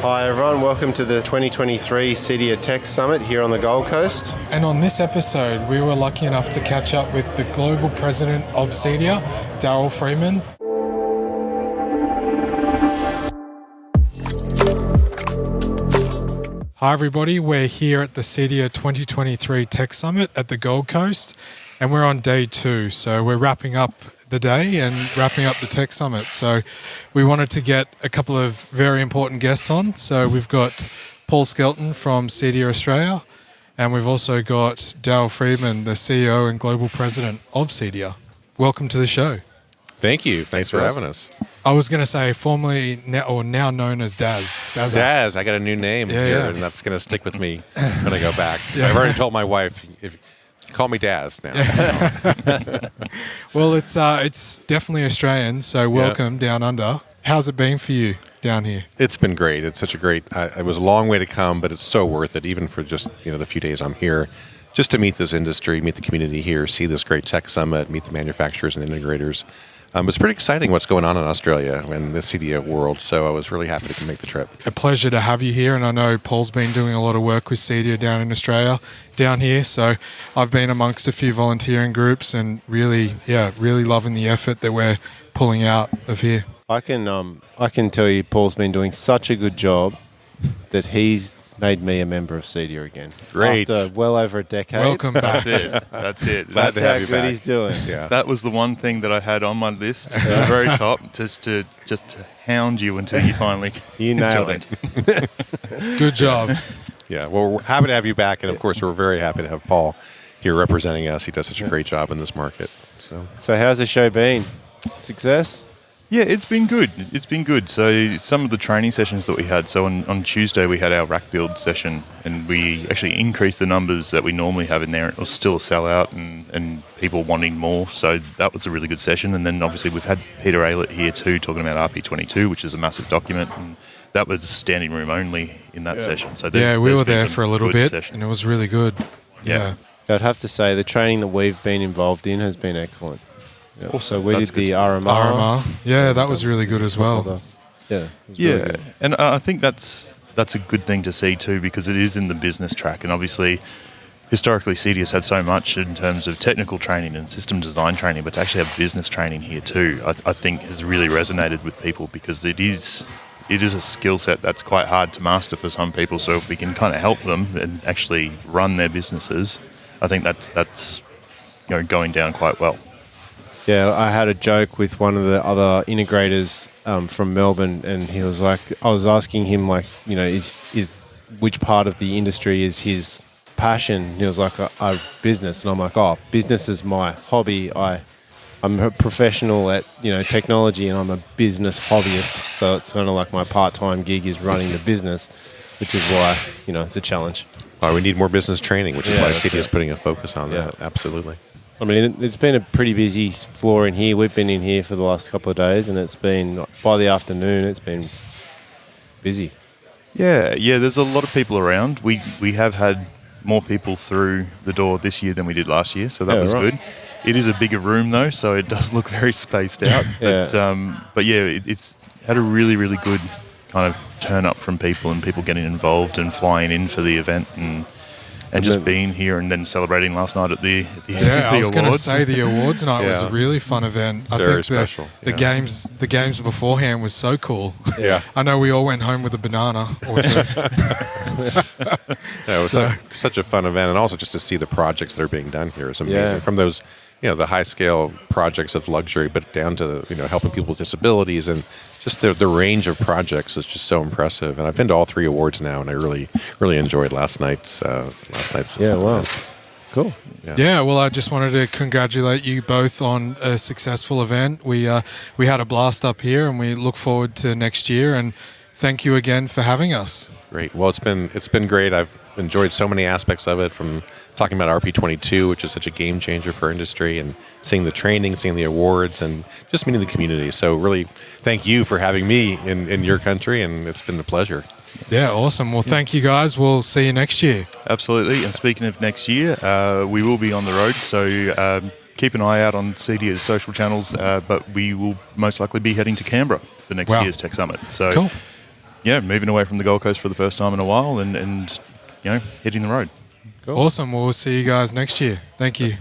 Hi everyone, welcome to the 2023 CEDIA Tech Summit here on the Gold Coast. And on this episode, we were lucky enough to catch up with the Global President of CEDIA, Daryl Friedman. Hi everybody, we're here at the CEDIA 2023 Tech Summit at the Gold Coast, and we're on day 2, so we're wrapping up the day and wrapping up the Tech Summit. So we wanted to get a couple of very important guests on. So we've got Paul Skelton from CEDIA Australia, and we've also got Daryl Friedman, the CEO and Global President of CEDIA. Welcome to the show. Thank you. Thanks for having us. I was going to say formerly now known as Daz. Daz, I got a new name here, and that's going to stick with me when I go back. I've already told my wife, call me Daz now. Well, it's definitely Australian, so welcome down under. How's it been for you down here? It's been great. It's such a great. It was a long way to come, but it's so worth it, even for just the few days I'm here, just to meet this industry, meet the community here, see this great tech summit, meet the manufacturers and integrators. It's pretty exciting what's going on in Australia and the CEDIA world, so I was really happy to make the trip. A pleasure to have you here, and I know Paul's been doing a lot of work with CEDIA down in Australia, down here, so I've been amongst a few volunteering groups and really loving the effort that we're pulling out of here. I can tell you Paul's been doing such a good job that he's made me a member of CEDIA again. Great. After well over a decade. Welcome back. That's it. That's how good he's doing. Yeah. That was the one thing that I had on my list at the very top, just to hound you until you finally You nailed joined. it. Good job. Yeah, well, we're happy to have you back, and of course, we're very happy to have Paul here representing us. He does such a great job in this market. So how's the show been? Success? Yeah, it's been good. It's been good. So some of the training sessions that we had, so on Tuesday we had our rack build session, and we actually increased the numbers that we normally have in there. It was still a sellout and people wanting more, so that was a really good session. And then obviously we've had Peter Aylett here too, talking about RP22, which is a massive document, and that was standing room only in that session. So we were there for a little bit, and it was really good. Yeah. I'd have to say the training that we've been involved in has been excellent. Yeah. Also, we did the RMR. Yeah, that was really good as well. Really good. And I think that's a good thing to see too, because it is in the business track, and obviously historically CEDIA's had so much in terms of technical training and system design training, but to actually have business training here too, I think has really resonated with people, because it is a skill set that's quite hard to master for some people. So if we can kind of help them and actually run their businesses, I think that's going down quite well. Yeah, I had a joke with one of the other integrators from Melbourne, and he was like, I was asking him is which part of the industry is his passion? And he was like, business, and I'm like, business is my hobby. I'm a professional at technology, and I'm a business hobbyist. So it's kind of like my part-time gig is running the business, which is why it's a challenge. Well, we need more business training, which is why CEDIA is putting a focus on that. Absolutely. I mean, it's been a pretty busy floor in here. We've been in here for the last couple of days, and it's been, by the afternoon, it's been busy. Yeah, there's a lot of people around. We have had more people through the door this year than we did last year, so that was good. It is a bigger room, though, so it does look very spaced out. But it's had a really, really good kind of turn up from people, and people getting involved and flying in for the event, and just being here and then celebrating last night at the I was going to awards. say the awards night was a really fun event. I Very think special. The games beforehand was so cool. Yeah. I know we all went home with a banana or two. It was such a fun event, and also just to see the projects that are being done here is amazing. Yeah. From those, the high-scale projects of luxury, but down to helping people with disabilities, and just the range of projects is just so impressive. And I've been to all 3 awards now, and I really, really enjoyed last night's. Yeah, wow, cool. Yeah, well, I just wanted to congratulate you both on a successful event. We had a blast up here, and we look forward to next year. And thank you again for having us. Great. Well, it's been great. I've enjoyed so many aspects of it, from talking about RP22, which is such a game changer for industry, and seeing the training, seeing the awards, and just meeting the community. So really, thank you for having me in your country, and it's been a pleasure. Yeah, awesome. Well, thank you guys. We'll see you next year. Absolutely. And speaking of next year, we will be on the road, so keep an eye out on CEDIA's social channels, but we will most likely be heading to Canberra for next year's Tech Summit. So cool. yeah, moving away from the Gold Coast for the first time in a while and hitting the road. Awesome. Well, we'll see you guys next year. Thank you.